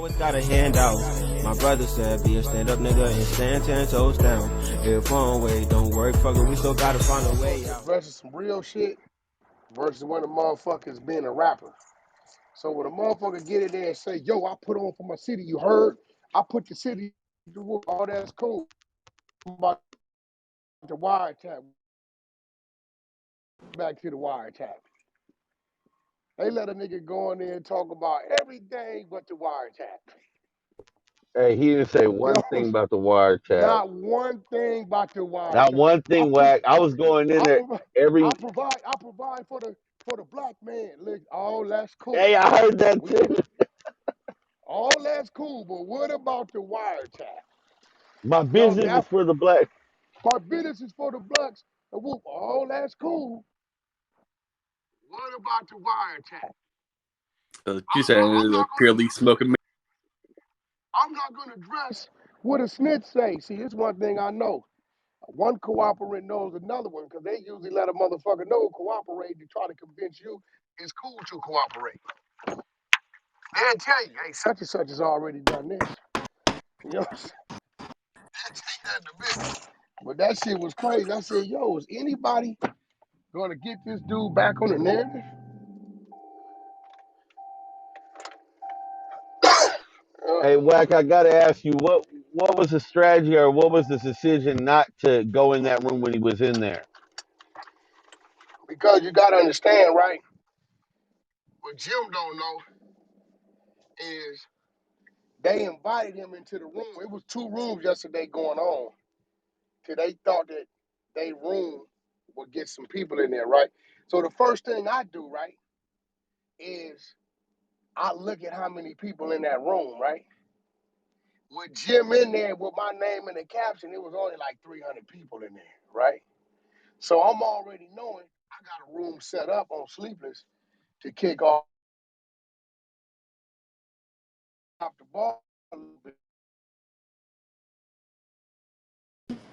always got a handout. My brother said, be a stand-up nigga and stand 10 toes down. If one way don't work, fuck it, we still gotta find a way out. Versus some real shit versus when the motherfuckers being a rapper. So when a motherfucker get in there and say, yo, I put on for my city, you heard? I put the city to work. Oh, that's cool. About the wiretap. Back to the wiretap. They let a nigga go in there and talk about everything but the wiretap. Hey, he didn't say You one know, thing about the wiretap. not one thing about the wiretap. Not one thing, Wack. I was going in there every. I provide for the black man. Look, all that's cool. Hey, I heard that too. All that's cool, but what about the wiretap? My business is for the black. My business is for the blacks. And whoop, all that's cool. What about the wiretap? You saying it's a purely smoking? I'm not gonna address what a snitch say. See, it's one thing I know. One cooperant knows another one because they usually let a motherfucker know cooperate to try to convince you it's cool to cooperate. They'll tell you, hey, such and such has already done this. You know what I'm saying? They'll take that to business. But that shit was crazy. I said, yo, is anybody gonna get this dude back on the narrative? Hey, Wack, I gotta ask you, what was the strategy or what was the decision not to go in that room when he was in there? Because you gotta understand, right? What Jim don't know is they invited him into the room. It was 2 rooms yesterday going on. Till they thought that they room would get some people in there, right? So the first thing I do, right, is I look at how many people in that room, right? With Jim in there with my name in the caption, it was only like 300 people in there, right? So I'm already knowing I got a room set up on Sleepless to kick off the ball a little bit.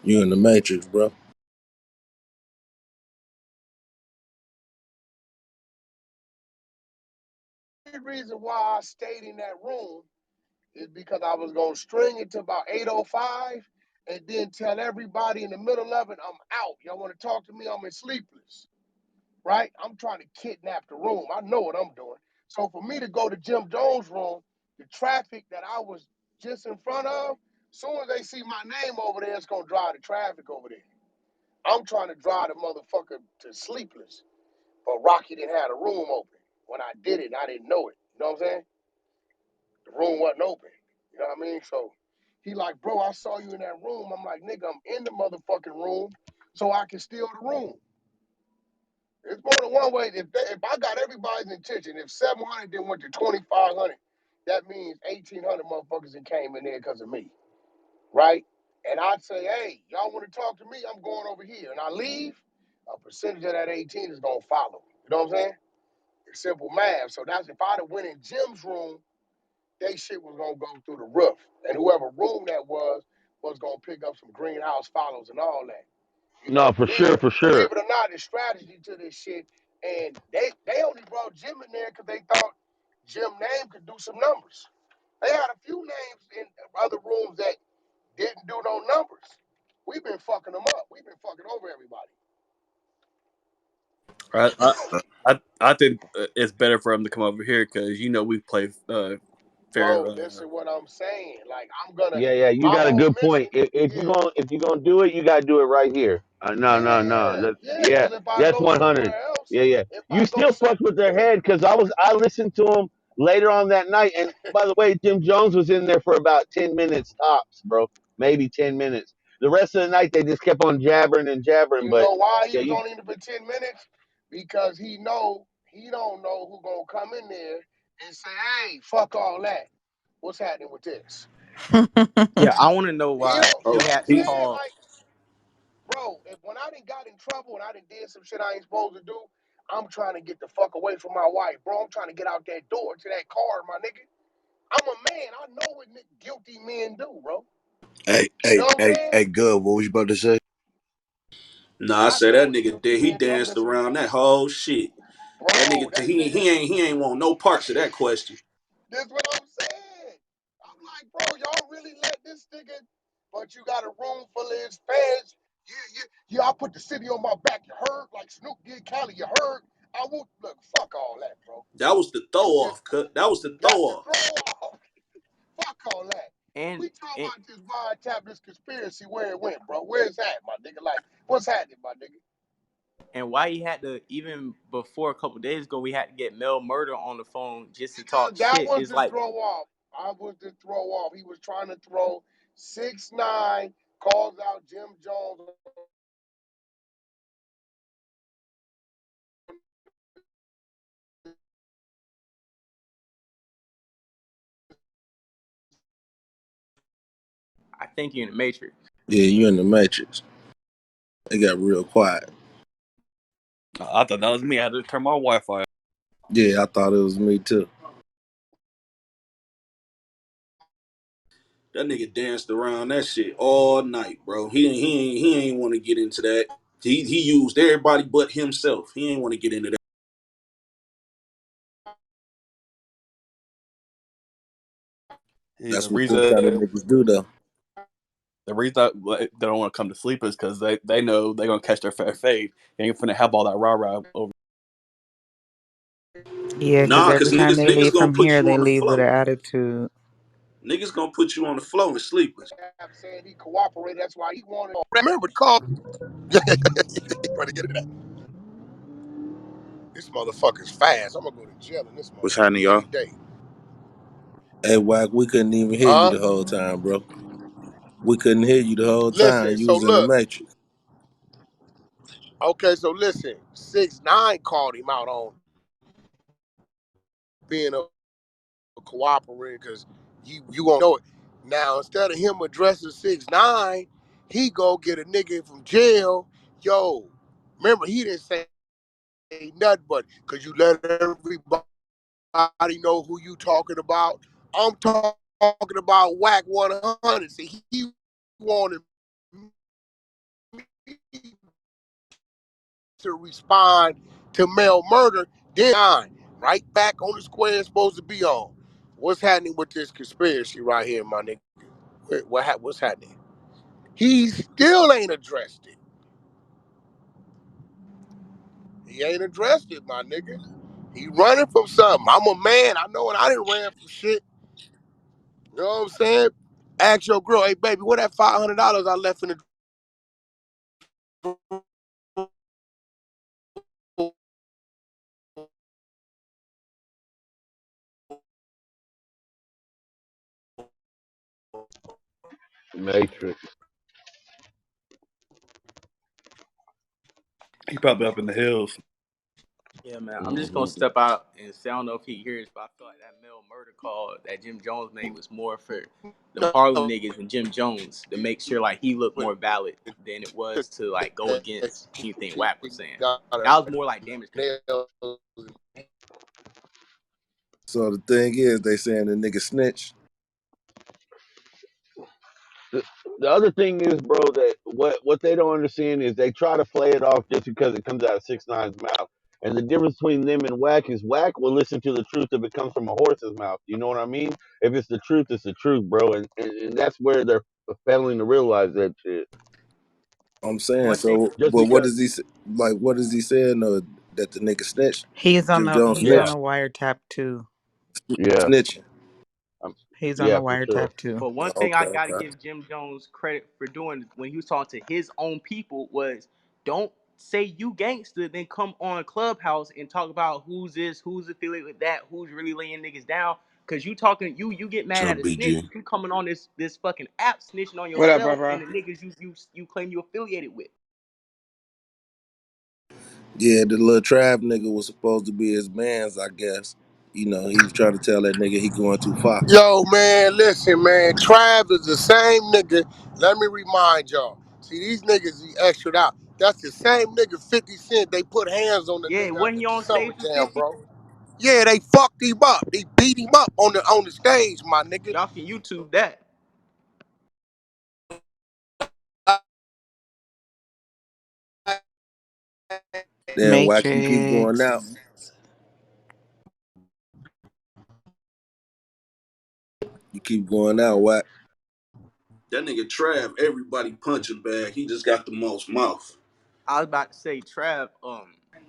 You in the Matrix, bro. The reason why I stayed in that room is because I was gonna string it to about 8:05 and then tell everybody in the middle of it, I'm out. Y'all want to talk to me? I'm in Sleepless, right? I'm trying to kidnap the room. I know what I'm doing. So for me to go to Jim Jones' room, the traffic that I was just in front of, soon as they see my name over there, it's gonna drive the traffic over there. I'm trying to drive the motherfucker to Sleepless, but Rocky didn't have the room open. When I did it, I didn't know it. You know what I'm saying? The room wasn't open. You know what I mean? So he like, bro, I saw you in that room. I'm like, nigga, I'm in the motherfucking room so I can steal the room. It's more than one way. If I got everybody's attention, if 700 then went to 2,500, that means 1,800 motherfuckers that came in there because of me, right? And I'd say, hey, y'all want to talk to me? I'm going over here. And I leave, a percentage of that 18 is going to follow. You know what I'm saying? It's simple math. So that's if I'd have went in Jim's room, they shit was gonna go through the roof. And whoever room that was gonna pick up some greenhouse follows and all that. You No, know, for then, sure, for sure. believe it or not, the strategy to this shit, and they only brought Jim in there because they thought Jim name could do some numbers. They had a few names in other rooms that didn't do no numbers. We've been fucking them up. We've been fucking over everybody. I think it's better for him to come over here because we play fair. Bro, listen what I'm saying. Like I'm gonna. Yeah, you My got a whole good mission. point. If you're gonna do it, you gotta do it right here. No. Yeah. Because if I That's go 100. somewhere else, Yeah. if I You go still fuck with their head because I listened to him later on that night, and by the way, Jim Jones was in there for about 10 minutes tops, bro. Maybe 10 minutes. The rest of the night they just kept on jabbering and jabbering. you But know why he yeah, was only in there for 10 minutes? Because he don't know who gonna come in there and say, hey, fuck all that. What's happening with this? Yeah, I want to know You why know he what had I'm he saying? called. Like, bro, when I done got in trouble and I done did some shit I ain't supposed to do, I'm trying to get the fuck away from my wife, bro. I'm trying to get out that door to that car, my nigga. I'm a man. I know what guilty men do, bro. You know what I'm saying? Good. What was you about to say? Nah, I I say know that what nigga guilty did. He men do. I'm danced listening. around that whole shit. That Bro, nigga, that he nigga, ain't want no parts of that question. this what I'm saying. this nigga, but you got a room full of his fans. I put the city on my back. You heard? Like Snoop did Cali, you heard? I won't look. Fuck all that, bro. That was the throw off, cut. That was the throw That's the off. throw off. Fuck all that. And, We talk and about this wiretap, this conspiracy, where it went, bro. Where's that, my nigga? Like, what's happening, my nigga? and why he had to, even before a couple days ago, we had to get Mel Murder on the phone just to Because talk that shit. was It's the like, throw off. I was the throw off. He was trying to throw 6ix9ine, calls out Jim Jones. I think you're in the Matrix. Yeah, you in the Matrix. It got real quiet. I thought that was me. I had to turn my Wi-Fi. Yeah, I thought it was me too. That nigga danced around that shit all night, bro. He ain't want to get into that. He used everybody but himself. He ain't want to get into that. Yeah, That's what them kind of niggas do, though. the reason they don't want to come to sleep is because they know they're gonna catch their fade. They ain't finna have all that rah rah over. Yeah, because Nah, cause every time they niggas leave gonna from put here, you they on the leave with flow. an attitude. Niggas gonna put you on the flow and sleepers. Saying he cooperated. That's why he wanted. Remember the call. Trying to get it out. This motherfucker's fast. I'm gonna go to jail in this What's happening, motherfucker y'all? any day. Hey, Wack, we couldn't even hear you Huh? the whole time, bro. We couldn't hear you the whole time. Listen. You So was in the look. Matrix. Okay. So listen. 6ix9ine called him out on being a cooperating because you won't know it. Now instead of him addressing 6ix9ine, he go get a nigga from jail. Yo, remember he didn't say nothing but because you let everybody know who you talking about. I'm talking about Wack 100. See, he wanted me to respond to Mel Murder, then right back on the square it's supposed to be on. What's happening with this conspiracy right here, my nigga? What's happening? He still ain't addressed it. He ain't addressed it, my nigga. He running from something. I'm a man. I know, and I didn't ran from shit. You know what I'm saying? Ask your girl, hey baby, what that $500 I left in the Matrix. He probably up in the hills. Yeah, man. I'm just gonna Mm-hmm. step out and say I don't know if he hears, but I feel like that Mel Murder call that Jim Jones made was more for them Harlem niggas and Jim Jones to make sure like he looked more valid than it was to like go against anything Wack was saying. That was more like damage control. So the thing is, they saying the nigga snitch. The other thing is, bro, that what they don't understand is they try to play it off just because it comes out of 6ix9ine's mouth. And the difference between them and Wack is Wack will listen to the truth if it comes from a horse's mouth. You know what I mean? If it's the truth, it's the truth, bro. And that's where they're failing to realize that shit. I'm saying, One thing, so, Just but what because, is he like? What is he saying? That the nigga snitch? He's on Jim a Jones he's on yeah, a wiretap too. yeah, snitching. um, He's on a yeah, for sure. wiretap too. but one thing Okay, I gotta okay. give Jim Jones credit for doing when he was talking to his own people was don't say you gangster, then come on Clubhouse and talk about who's this, who's affiliated with that, who's really laying niggas down. Cause you talking, you get What's mad up, at a snitch, BG? but you coming on this fucking app snitching on What up, yourself bro? and the niggas you claim you affiliated with. Yeah, the little Trav nigga was supposed to be his man's, I guess. You know, he was trying to tell that nigga he going too far. Yo, man, listen, man. Trav is the same nigga. Let me remind y'all. See, these niggas he extra out. That's the same nigga 50 Cent. They put hands on the Yeah, nigga wasn't at he the on summer stage with jam, 50? bro. Yeah, they fucked him up. They beat him up on the stage, my nigga. Y'all can YouTube that. Damn, Wack, you keep going out. Matrix. You keep going out, Wack. That nigga Trav, everybody punching bag. He just got the most mouth. I was about to say Trav.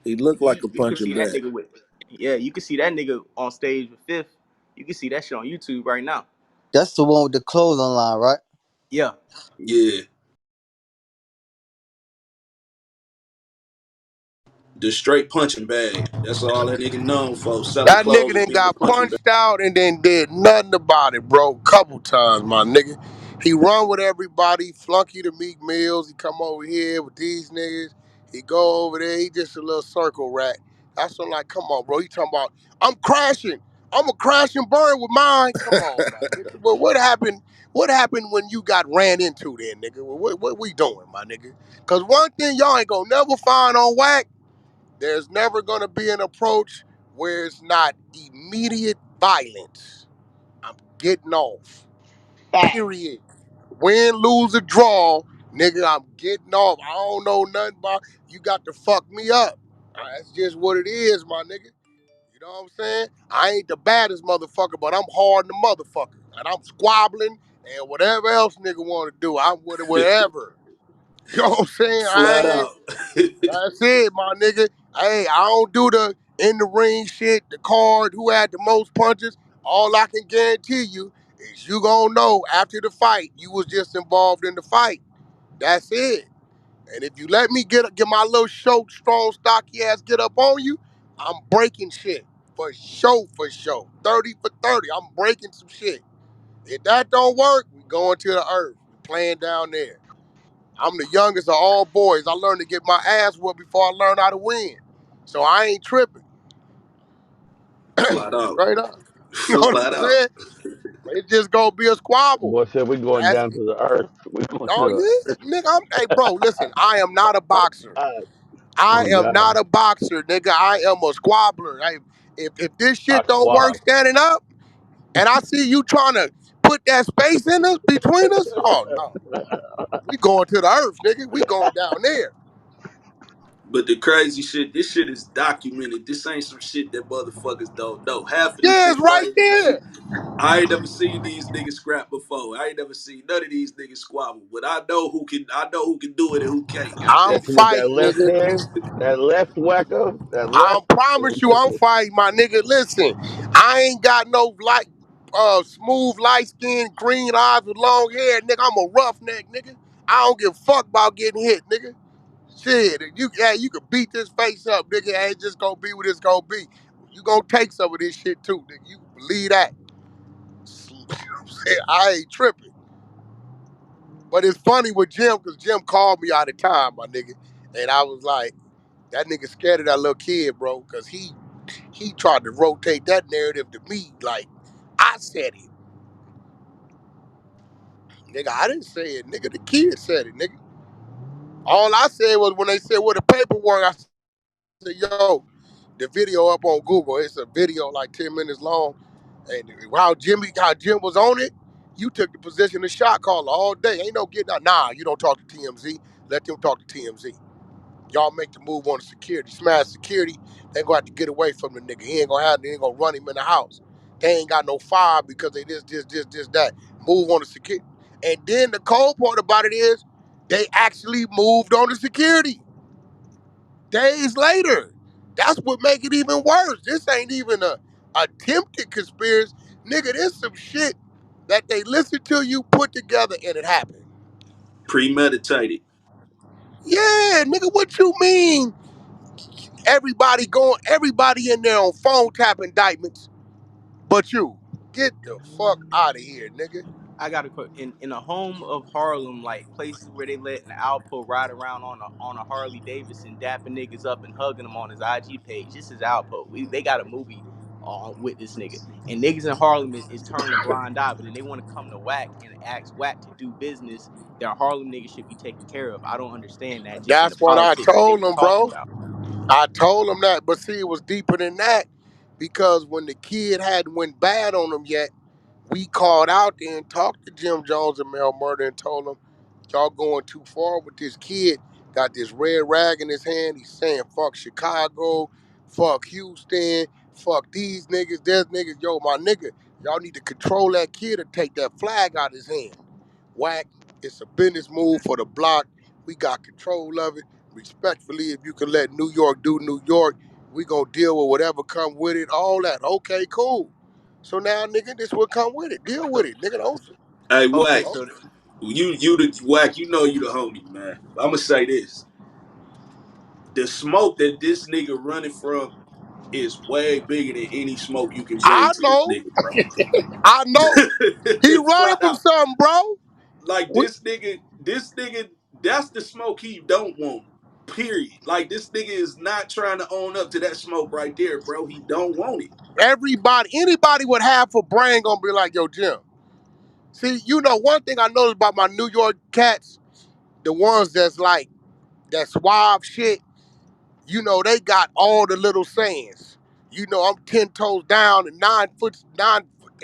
He looked like a You could punching see that bag. nigga with. Yeah, you could see that nigga on stage with Fifth. You can see that shit on YouTube right now. That's the one with the clothing line, right? Yeah, Yeah. The straight punching bag. That's all that nigga known for. Selling That nigga clothes and then being a got punching bag. punched out and then did nothing about it, bro. Couple times, my nigga. He run with everybody, flunky to Meek Mills. He come over here with these niggas. He go over there. He just a little circle rat. That's what I'm like, come on, bro. He talking about, I'm crashing. I'm a crash and burn with mine. Come on, my nigga. Well, what happened? What happened when you got ran into then, nigga? Well, what we doing, my nigga? Because one thing y'all ain't gonna never find on Wack, there's never going to be an approach where it's not immediate violence. I'm getting off. Fact. Period. Win, lose, or draw, nigga, I'm getting off. I don't know nothing about you got to fuck me up. That's just what it is, my nigga. You know what I'm saying? I ain't the baddest motherfucker, but I'm hard in the motherfucker. And I'm squabbling and whatever else nigga want to do. I'm with it, whatever. You know what I'm saying? Flat out. That's it, my nigga. Hey, I don't do the in the ring shit, the card, who had the most punches. All I can guarantee you is you gonna know after the fight, you was just involved in the fight. That's it. And if you let me get my little short, strong, stocky ass get up on you, I'm breaking shit. For sure, for sure. 30 for 30. I'm breaking some shit. If that don't work, we going to the earth. We playing down there. I'm the youngest of all boys. I learned to get my ass whooped before I learned how to win. So I ain't tripping. Flat out. Straight up. You know what Flat I'm out. saying? It's just gonna be a squabble. Boy said we going That's down to the earth. We going to oh the yeah, nigga. Hey bro, listen, I am not a boxer. God. I Oh am God. not a boxer, nigga. I am a squabbler. If this I shit don't work squab. standing up and I see you trying to put that space in us between us, oh no. We going to the earth, nigga. We going down there. But the crazy shit, this shit is documented. This ain't some shit that motherfuckers don't know. Half of this Yeah, it's shit I right ain't never there. seen. I ain't never seen these niggas scrap before. I ain't never seen none of these niggas squabble. But I know who can. I know who can do it and who can't. I'm That's with that fighting, left nigga. hand, that left wacko, that I left. promise you, I'm fighting, my nigga. Listen, I ain't got no smooth, light skin, green eyes with long hair, nigga. I'm a roughneck, nigga. I don't give a fuck about getting hit, nigga. Shit, you could beat this face up, nigga. Ain't just gonna be what it's gonna be. You gonna take some of this shit too, nigga. You believe that? I ain't tripping. But it's funny with Jim, cause Jim called me out of time, my nigga, and I was like, that nigga scared of that little kid, bro, cause he tried to rotate that narrative to me like I said it. Nigga, I didn't say it. Nigga, the kid said it, nigga. All I said was when they said, what the paperwork, I said, yo, the video up on Google. It's a video like 10 minutes long. And how Jim was on it, you took the position of shot caller all day. Ain't no getting out. Nah, you don't talk to TMZ. Let them talk to TMZ. Y'all make the move on the security. Smash security, they gonna have to get away from the nigga. They ain't gonna run him in the house. They ain't got no fire because they this, that. Move on the security. And then the cold part about it is they actually moved on the security days later. That's what make it even worse. This ain't even a attempted conspiracy. Nigga, this some shit that they listen to you put together and it happened. Premeditated. Yeah, nigga, what you mean? Everybody in there on phone tap indictments, but you. Get the fuck out of here, nigga. I got a quote. In a home of Harlem, like places where they let an Alpo ride around on a Harley Davidson, dapping niggas up and hugging them on his IG page. This is Alpo. They got a movie with this nigga. And niggas in Harlem is turning a blind eye, but then they want to come to Wack and ask Wack to do business that Harlem niggas should be taken care of. I don't understand that. Just in the That's what I politics that they told was them, talking bro. about. I told them that, but see, it was deeper than that because when the kid hadn't went bad on him yet, we called out there and talked to Jim Jones and Mel Murder and told them, y'all going too far with this kid. Got this red rag in his hand. He's saying, fuck Chicago, fuck Houston, fuck these niggas, there's niggas. Yo, my nigga, y'all need to control that kid or take that flag out of his hand. Wack. It's a business move for the block. We got control of it. Respectfully, if you can let New York do New York, we gonna deal with whatever come with it. All that. Okay, cool. So now, nigga, this will come with it. Deal with it, nigga. Don't. Hey, Okay, Wack, so you the Wack. You know you the homie, man. I'm gonna say this: the smoke that this nigga running from is way bigger than any smoke you can bring I to this know. nigga, bro. I know. He running Flat from out. something, bro. Like We, this nigga, that's the smoke he don't want. Period. Like this nigga is not trying to own up to that smoke right there, bro. He don't want it. anybody with half a brain gonna be like, yo, Jim. See, you know, one thing I noticed about my New York cats, the ones that's like, that suave shit, you know, they got all the little sayings. You know, I'm 10 toes down and 9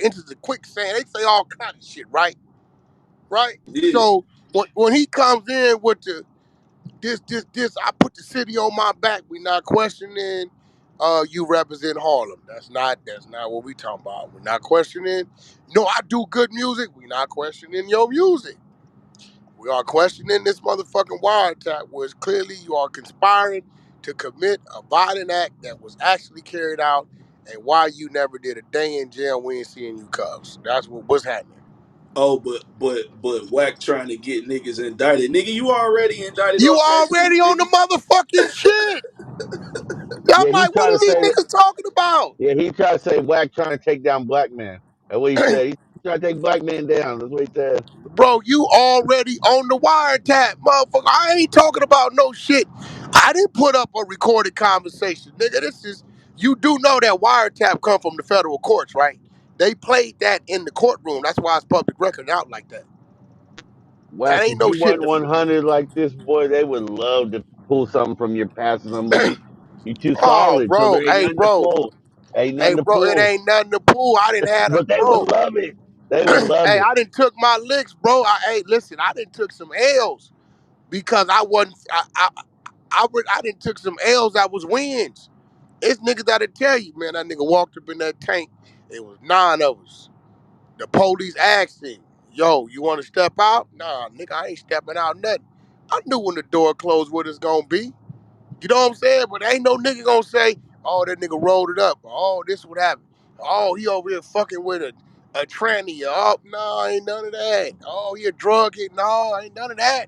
inches of quicksand. They say all kind of shit, right? Right? Yeah. So when he comes in with the this, I put the city on my back. We not questioning you represent Harlem. That's not what we talking about. We're not questioning. No, I do good music. We not questioning your music. We are questioning this motherfucking wiretap, where it's clearly you are conspiring to commit a violent act that was actually carried out, and why you never did a day in jail. We ain't seeing you cuffs. That's what's happening. Oh, but Wack trying to get niggas indicted. Nigga, you already indicted You off that shit, already on the nigga. motherfucking shit. I'm Yeah, he like, what tried are to these say. niggas talking about? Yeah, he tried to say Wack trying to take down black man. That's what he said. He's trying to take black man down. That's what he said. Bro, you already on the wiretap, motherfucker. I ain't talking about no shit. I didn't put up a recorded conversation, nigga. This is, you do know that wiretap come from the federal courts, right? They played that in the courtroom. That's why it's public record out like that. That Wack, ain't if no you shit. won 100 like this, boy, they would love to pull something from your past or something. But you too Oh, solid, so bro. there ain't Hey, nothing to bro. pull. Ain't Hey, nothing to bro. It pull. ain't nothing to pull. I didn't have a, But they would bro. love it. They would love Hey, it. I didn't took my licks, bro. Hey, listen. I didn't took some L's because I wasn't. I didn't took some L's that was wins. It's niggas that'll tell you, man, that nigga walked up in that tank. It was 9 of us. The police asked him, yo, you want to step out? Nah, nigga, I ain't stepping out nothing. I knew when the door closed what it's gonna be. You know what I'm saying? But ain't no nigga gonna say, oh, that nigga rolled it up. Oh, this would happen. Oh, he over here fucking with a tranny. Oh, no, ain't none of that. Oh, he a drug hit. No, ain't none of that.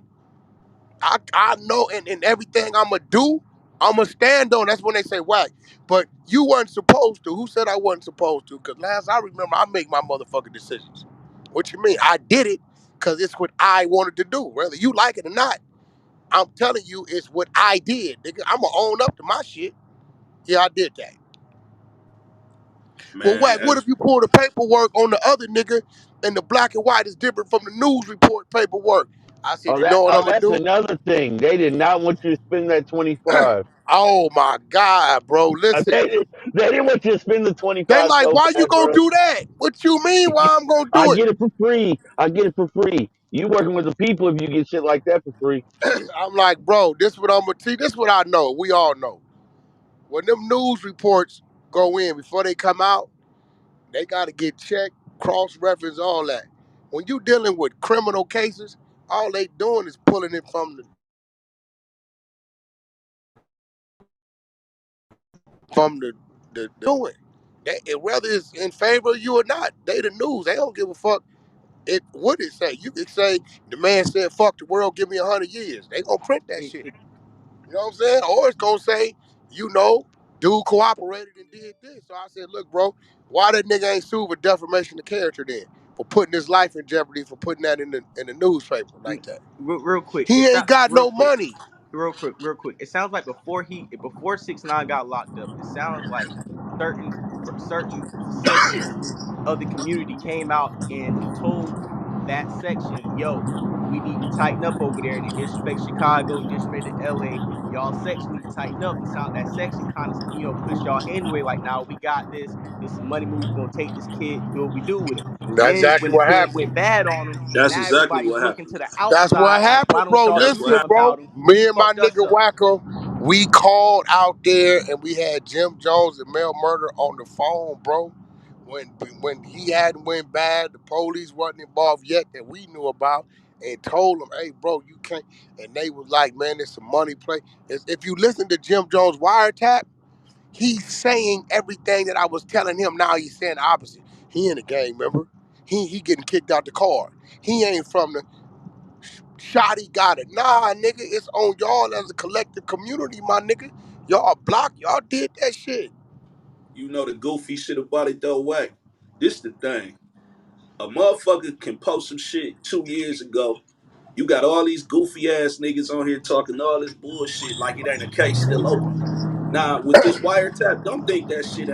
I know, and everything I'ma do, I'ma stand on. That's when they say whack. But you wasn't supposed to. Who said I wasn't supposed to? Because last I remember, I make my motherfucking decisions. What you mean? I did it because it's what I wanted to do. Whether you like it or not, I'm telling you, it's what I did. Nigga, I'ma own up to my shit. Yeah, I did that. Well, Man, whack, what if you pull the paperwork on the other nigga and the black and white is different from the news report paperwork? I said, Oh, you know what I'm gonna that's do? another thing. They did not want you to spend that 25. Oh my God, bro. Listen. They didn't want you to spend the They 25 like, so why you bad, gonna bro. do that? What you mean? Why I'm gonna I do it? get it for free. I get it for free. You working with the people if you get shit like that for free. I'm like, bro, this what I'm gonna see. This what I know. We all know. When them news reports go in before they come out, they gotta get checked, cross-reference, all that. When you dealing with criminal cases, all they doing is pulling it from the doing. Whether it's in favor of you or not, they the news. They don't give a fuck. What it say? You could say the man said, "Fuck the world, give me 100 years." They gonna print that shit. You know what I'm saying? Or it's gonna say, you know, dude cooperated and did this. So I said, look, bro, why that nigga ain't sued for defamation of character then? For putting his life in jeopardy, for putting that in the newspaper like that. real quick, He it's ain't not got no money. real quick. It sounds like before 6ix9ine got locked up, it sounds like certain sections of the community came out and told that section, yo, we need to tighten up over there. They disrespect Chicago, disrespect LA. Y'all section need to tighten up. And sound that section kind of, push y'all hand away like, now we got this. This is money move. We're gonna take this kid, do what we do with him. That's Then exactly what when it happened. went bad on him, that's now exactly everybody's what looking happened. to the That's what outside like, why happened, don't bro. y'all That's do what Listen, something happened. bro. about him? Me He and my fucked us nigga up. Wacko, we called out there and we had Jim Jones and Mel Murder on the phone, bro. when he hadn't went bad, the police wasn't involved yet that we knew about, and told him, "Hey, bro, you can't." And they was like, "Man, it's a money play." If you listen to Jim Jones' wiretap, he's saying everything that I was telling him. Now he's saying the opposite. He in the game, remember? He getting kicked out the car. He ain't from the Shotty got it. Nah, nigga, it's on y'all as a collective community, my nigga. Y'all blocked, y'all did that shit. You know the goofy shit about it though, Wack. This the thing. A motherfucker can post some shit 2 years ago. You got all these goofy ass niggas on here talking all this bullshit like it ain't a case still open. Now with this wiretap, don't think that shit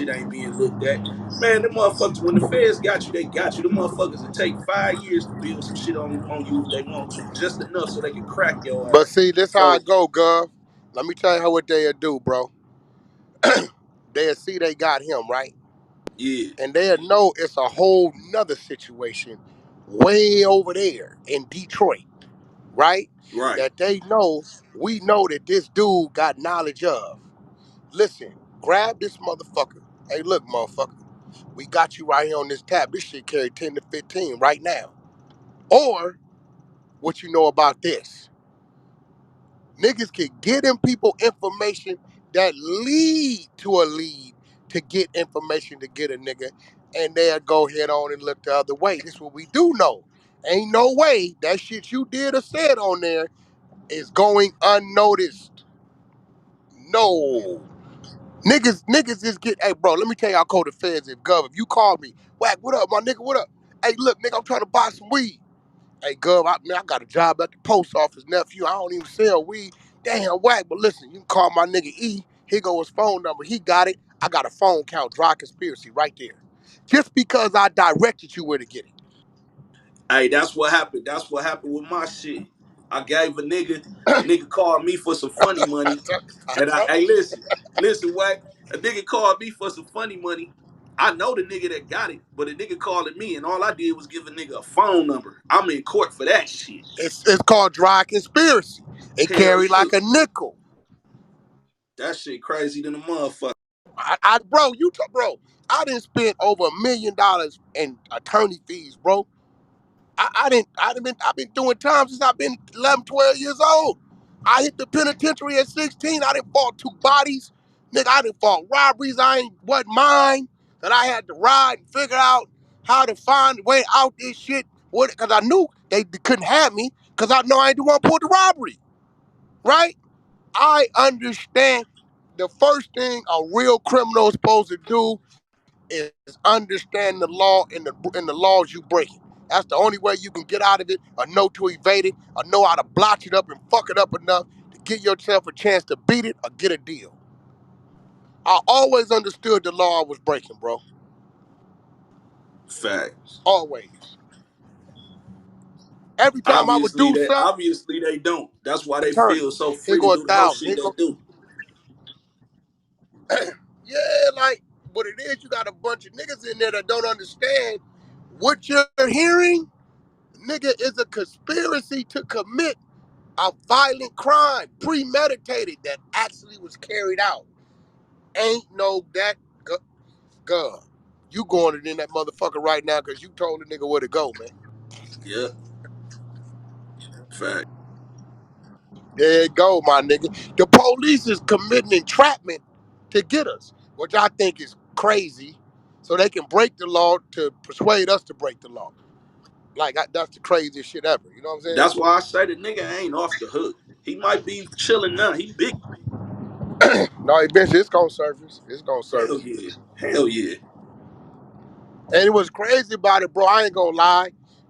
ain't being looked at. Man, the motherfuckers, when the feds got you, they got you. The motherfuckers will take 5 years to build some shit on you if they want to. Just enough so they can crack your But ass. see, this how I So go, Gov. Let me tell you how what they'll do, bro. They'll see they got him, right? yeah, And they'll know it's a whole nother situation way over there in Detroit, right? right. That we know that this dude got knowledge of. Listen, grab this motherfucker. Hey, look, motherfucker. We got you right here on this tab. This shit carry 10 to 15 right now. Or, what you know about this? Niggas can get them people information that lead to a lead to get information to get a nigga, and they'll go head on and look the other way. This is what we do know. Ain't no way that shit you did or said on there is going unnoticed. No. Niggas just get, hey, bro, let me tell you, I'll call the feds if Gov, if you call me, Wack, what up, my nigga, what up? Hey, look, nigga, I'm trying to buy some weed. Hey, Gov, I got a job at the post office, nephew. I don't even sell weed. Damn, Wack, but listen, you can call my nigga E. Here go his phone number. He got it. I got a phone count, dry conspiracy right there. Just because I directed you where to get it. Hey, that's what happened. That's what happened with my shit. I gave a nigga called me for some funny money. And hey, listen, Wack. A nigga called me for some funny money. I know the nigga that got it, but a nigga calling me, and all I did was give a nigga a phone number. I'm in court for that shit. It's called dry conspiracy. It Hell carry yeah. like a nickel. That shit crazy than a motherfucker. Bro, I didn't spend over $1 million in attorney fees, bro. I've been doing time since I've been 11, 12 years old. I hit the penitentiary at 16. I didn't fought 2 bodies. Nigga, I didn't fought robberies. Wasn't mine. That I had to ride and figure out how to find a way out this shit. Because I knew they couldn't have me because I know I ain't the one pulled the robbery. Right? I understand the first thing a real criminal is supposed to do is understand the law and the laws you breaking. That's the only way you can get out of it, or know to evade it, or know how to blotch it up and fuck it up enough to give yourself a chance to beat it or get a deal. I always understood the law I was breaking, bro. Facts. Always. Every time I would do something, Obviously they don't. That's why they attorney, feel so here free to go do the most 1,000. shit Here they go, do. yeah, like what it is. You got a bunch of niggas in there that don't understand what you're hearing. Nigga, is a conspiracy to commit a violent crime, premeditated, that actually was carried out. Ain't no that God. You going it in that motherfucker right now because you told the nigga where to go, man. Yeah. Fact. There you go, my nigga. The police is committing entrapment to get us, which I think is crazy, so they can break the law to persuade us to break the law. Like, that's the craziest shit ever. You know what I'm saying? That's why I say the nigga ain't off the hook. He might be chilling now. He big. No, eventually it's gonna surface. It's gonna Hell surface. yeah. Hell yeah. And it was crazy about it, bro. I ain't gonna lie.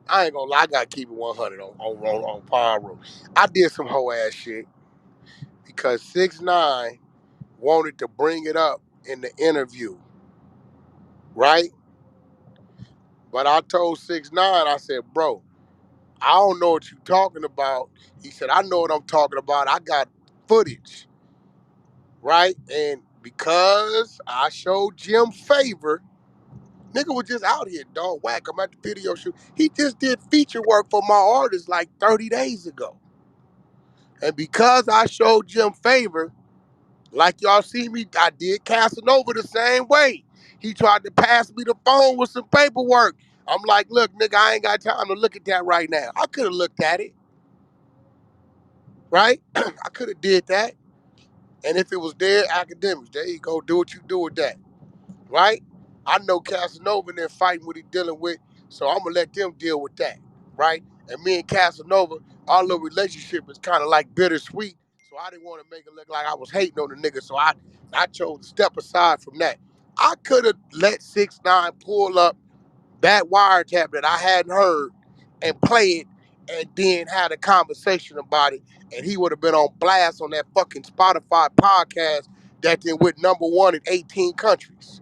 I gotta keep it 100 on Palm Road. I did some hoe ass shit because 6ix9ine wanted to bring it up in the interview, right? But I told 6ix9ine, I said, bro, I don't know what you talking about. He said, I know what I'm talking about. I got footage, right? And because I showed Jim favor, nigga was just out here, dog. Wack, I'm at the video shoot. He just did feature work for my artist like 30 days ago. And because I showed Jim favor, like y'all see me, I did Casanova the same way. He tried to pass me the phone with some paperwork. I'm like, look, nigga, I ain't got time to look at that right now. I could have looked at it, right? I could have did that. And if it was there, academics, there you go, do what you do with that, right? I know Casanova and they're fighting what he dealing with, so I'm gonna let them deal with that, right? And me and Casanova, our little relationship is kind of like bittersweet, so I didn't want to make it look like I was hating on the nigga, so I chose to step aside from that. I could have let 6ix9ine pull up that wiretap that I hadn't heard and play it and then had a conversation about it, and he would have been on blast on that fucking Spotify podcast that then went #1 in 18 countries.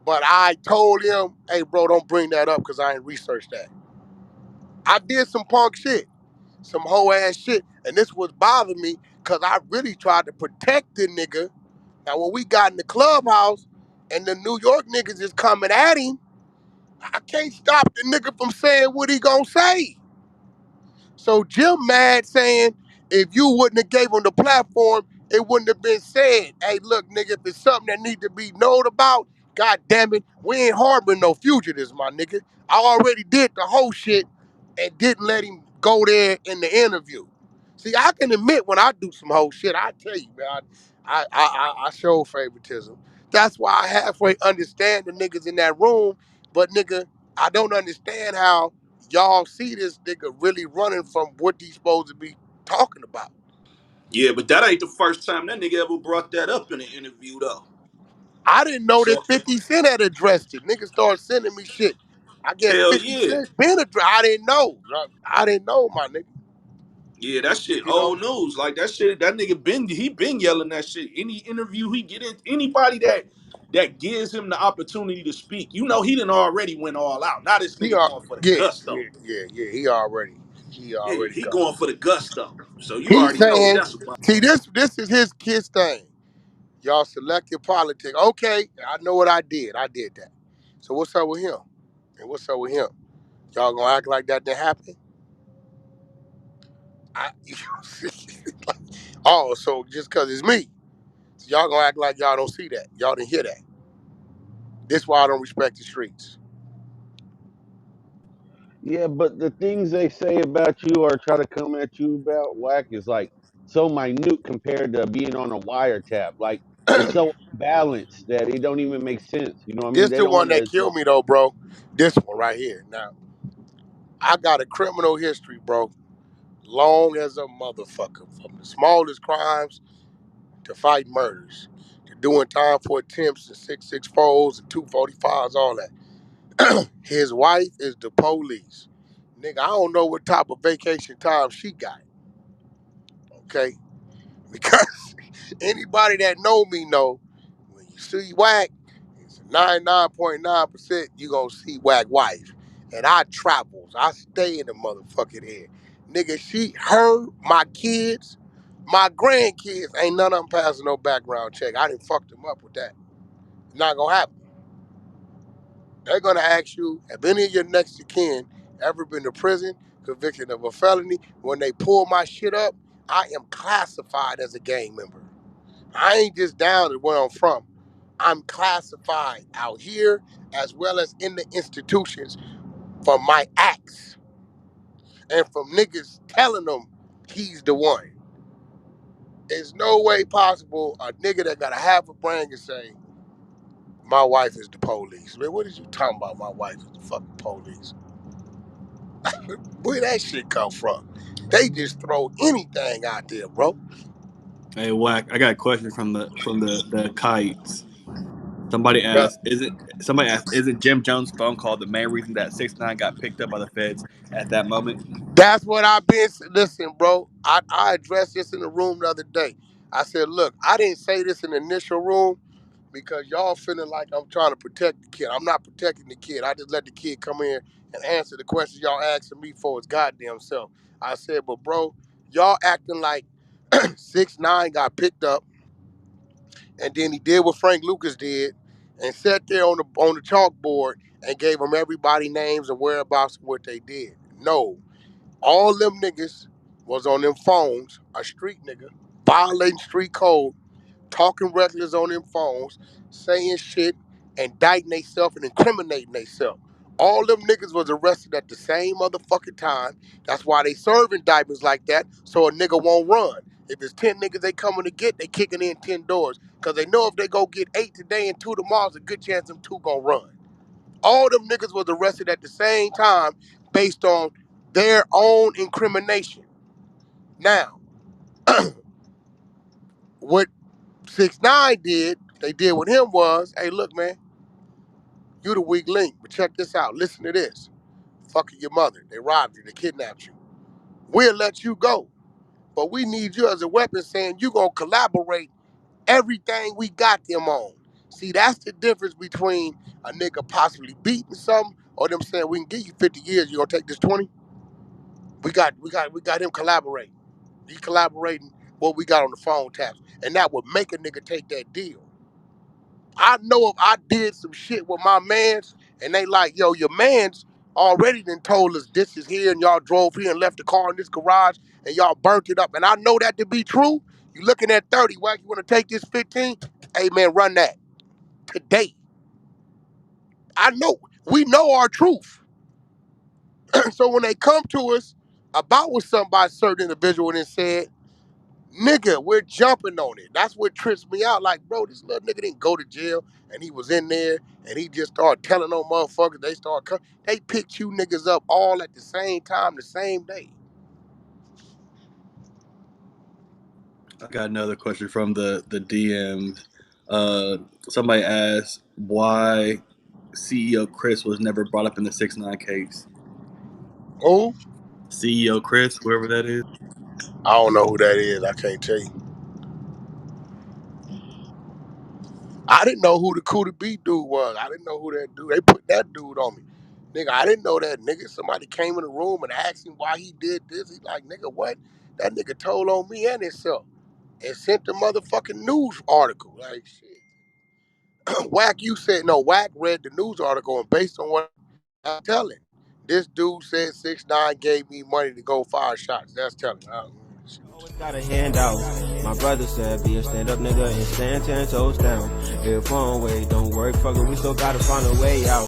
But I told him, hey, bro, don't bring that up because I ain't researched that. I did some punk shit, some hoe ass shit, and this was bothering me because I really tried to protect the nigga. Now, when we got in the clubhouse and the New York niggas is coming at him, I can't stop the nigga from saying what he gonna say. So Jim mad saying, if you wouldn't have gave him the platform, it wouldn't have been said. Hey, look, nigga, if it's something that need to be known about, god damn it, we ain't harboring no fugitives, my nigga. I already did the whole shit and didn't let him go there in the interview. See, I can admit when I do some whole shit, I tell you, man, I show favoritism. That's why I halfway understand the niggas in that room, but nigga, I don't understand how y'all see this nigga really running from what he's supposed to be talking about. Yeah, but that ain't the first time that nigga ever brought that up in an interview though. I didn't know that So 50 Cent had addressed it. Niggas started sending me shit. I guess hell 50 yeah. Cent been addressed. I didn't know. I didn't know, my nigga. Yeah, that shit You know? old news. Like that shit, that nigga been yelling that shit. Any interview he get in, anybody that gives him the opportunity to speak, you know he done already went all out. Now this He nigga going for the yeah, gusto. yeah. He Yeah, already he gone. going for the gusto. So you He's already know what saying, that's about. see, this is his thing. Y'all selective politics. Okay, I know what I did. I did that. So what's up with him? And what's up with him? Y'all gonna act like that didn't happen? I, oh, so just cause it's me, so y'all gonna act like y'all don't see that. Y'all didn't hear that. This why I don't respect the streets. Yeah, but the things they say about you or try to come at you about, Wack, is like so minute compared to being on a wiretap. Like it's so balanced that it don't even make sense. You know what I mean? This They the don't one want to that address. killed me though, bro. This one right here. Now, I got a criminal history, bro. Long as a motherfucker. From the smallest crimes to fight murders. To doing time for attempts and 664s and 245s, all that. His wife is the police. Nigga, I don't know what type of vacation time she got. Okay? Because anybody that know me know when you see Wack, it's 99.9% you gonna see Wack wife. And I travels. I stay in the motherfucking head. Nigga, my kids, my grandkids, ain't none of them passing no background check. I didn't fuck them up with that. Not gonna happen. They're gonna ask you, have any of your next of kin ever been to prison, convicted of a felony? When they pull my shit up, I am classified as a gang member. I ain't just down at where I'm from. I'm classified out here as well as in the institutions for my acts and from niggas telling them he's the one. There's no way possible a nigga that got a half a brain can say, my wife is the police. Man, what is you talking about? My wife is the fucking police. Where that shit come from? They just throw anything out there, bro. Hey, Wack, I got a question from the kites. Somebody Yeah. asked, isn't Jim Jones' phone call the main reason that 6ix9ine got picked up by the feds at that moment? That's what I've been. Listen, bro. I addressed this in the room the other day. I said, look, I didn't say this in the initial room because y'all feeling like I'm trying to protect the kid. I'm not protecting the kid. I just let the kid come in and answer the questions y'all asking me for his goddamn self. I said, but bro, y'all acting like 6ix9ine got picked up and then he did what Frank Lucas did and sat there on the chalkboard and gave them everybody names and whereabouts of what they did. No. All them niggas was on them phones, a street nigga, violating street code, talking reckless on them phones, saying shit, indicting themselves and incriminating themselves. All them niggas was arrested at the same motherfucking time. That's why they serve indictments like that, so a nigga won't run. If it's 10 niggas they coming to get, they kicking in 10 doors. Cause they know if they go get 8 today and 2 tomorrow, there's a good chance them 2 gonna run. All them niggas was arrested at the same time based on their own incrimination. Now, what 6ix9ine did, they did with him was, hey, look, man, you the weak link, but check this out. Listen to this. Fucking your mother. They robbed you. They kidnapped you. We'll let you go, but we need you as a weapon saying you gonna collaborate everything we got them on. See, that's the difference between a nigga possibly beating something or them saying we can give you 50 years, you gonna take this 20? We got him collaborating. He collaborating what we got on the phone taps. And that would make a nigga take that deal. I know if I did some shit with my mans and they like, yo, your mans already done told us this is here and y'all drove here and left the car in this garage and y'all burnt it up. And I know that to be true. You looking at 30, Wack, you wanna take this 15? Hey man, run that today. I know. We know our truth. So when they come to us about what somebody certain individual and said, nigga, we're jumping on it. That's what trips me out. Like, bro, this little nigga didn't go to jail and he was in there and he just started telling those motherfuckers, they picked you niggas up all at the same time, the same day. I got another question from the DMs. Somebody asked why CEO Chris was never brought up in the 6ix9ine case. Oh, CEO Chris, whoever that is. I don't know who that is. I can't tell you. I didn't know who the Cuda B dude was. I didn't know who that dude. They put that dude on me. Nigga, I didn't know that nigga. Somebody came in the room and asked him why he did this. He like, nigga, what? That nigga told on me and himself and sent the motherfucking news article. Like, shit. Wack, you said, no, Wack read the news article and based on what I'm telling, this dude said 6ix9ine gave me money to go fire shots. That's telling. Always got a handout. My brother said, be a stand-up nigga and stand 10 toes down. If one way don't work, fuck it, we still gotta find a way out.